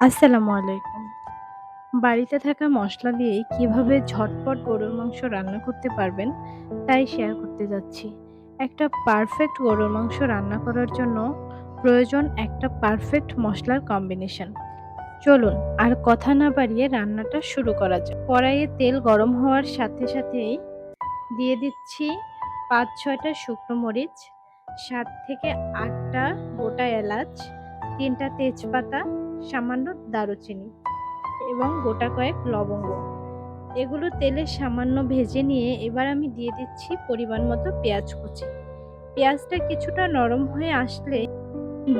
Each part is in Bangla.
আসসালামু আলাইকুম। বাড়িতে থাকা মসলা দিয়ে কিভাবে ঝটপট গরুর মাংস রান্না করতে পারবেন, তাই শেয়ার করতে যাচ্ছি। একটা পারফেক্ট গরুর মাংস রান্না করার জন্য প্রয়োজন একটা পারফেক্ট মসলার কম্বিনেশন। চলুন আর কথা না বাড়িয়ে রান্নাটা শুরু করা যাক। কড়াইয়ে তেল গরম হওয়ার সাথে সাথেই দিয়ে দিচ্ছি ৫-৬টা শুকনো মরিচ, ৭ থেকে ৮টা গোটা এলাচ, ৩টা তেজপাতা, সামান্য দারুচিনি এবং গোটা কয়েক লবঙ্গ। এগুলো তেলে সামান্য ভেজে নিয়ে এবার আমি দিয়ে দিচ্ছি পরিমাণ মতো পেঁয়াজ কুচি। পেঁয়াজটা কিছুটা নরম হয়ে আসলে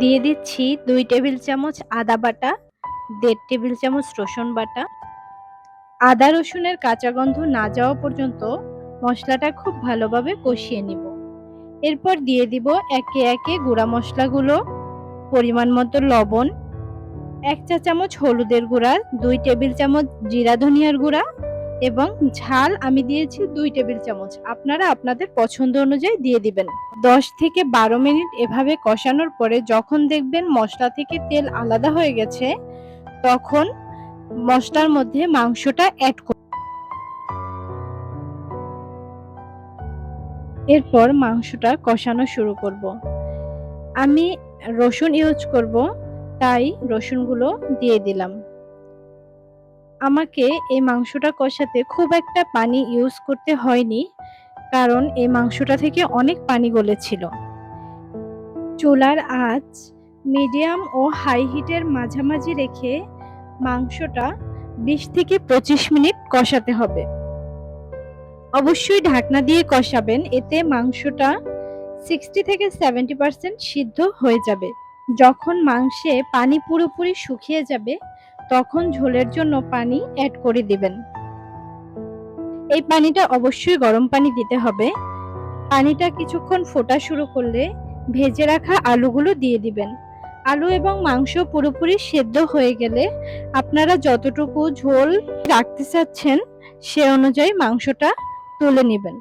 দিয়ে দিচ্ছি ২ টেবিল চামচ আদা বাটা, ১.৫ টেবিল চামচ রসুন বাটা। আদা রসুনের কাঁচা গন্ধ না যাওয়া পর্যন্ত মশলাটা খুব ভালোভাবে কষিয়ে নিব। এরপর দিয়ে দিব একে একে গুঁড়া মশলাগুলো, পরিমাণ মতো লবণ, ১ চা চামচ হলুদের গুঁড়া, ২ টেবিল চামচ জিরা ধনিয়ার গুঁড়া এবং ঝাল আমি দিয়েছি ২ টেবিল চামচ। আপনারা আপনাদের পছন্দ অনুযায়ী দিয়ে দিবেন। ১০ থেকে ১২ মিনিট এভাবে কষানোর পরে যখন দেখবেন মশলা থেকে তেল আলাদা হয়ে গেছে, তখন মশলার মধ্যে মাংসটা এড করব। এরপর মাংসটা কষানো শুরু করব। আমি রসুন ইউজ করব, তাই রসুনগুলো দিয়ে দিলাম। আমাকে এই মাংসটা কষাতে খুব একটা পানি ইউজ করতে হয়নি, কারণ এই মাংসটা থেকে অনেক পানি গলেছিল। চুলার আঁচ মিডিয়াম ও হাই হিটের মাঝামাঝি রেখে মাংসটা ২০ থেকে ২৫ মিনিট কষাতে হবে। অবশ্যই ঢাকনা দিয়ে কষাবেন, এতে মাংসটা 60 থেকে 70% সিদ্ধ হয়ে যাবে। যখন মাংসে পানি পুরোপুরি শুকিয়ে যাবে, তখন ঝোলের জন্য পানি অ্যাড করে দিবেন। এই পানিটা অবশ্যই গরম পানি দিতে হবে। পানিটা কিছুক্ষণ ফোটা শুরু করলে ভেজে রাখা আলুগুলো দিয়ে দিবেন। আলু এবং মাংস পুরোপুরি সেদ্ধ হয়ে গেলে আপনারা যতটুকু ঝোল রাখতে চাচ্ছেন সে অনুযায়ী মাংসটা তুলে নেবেন।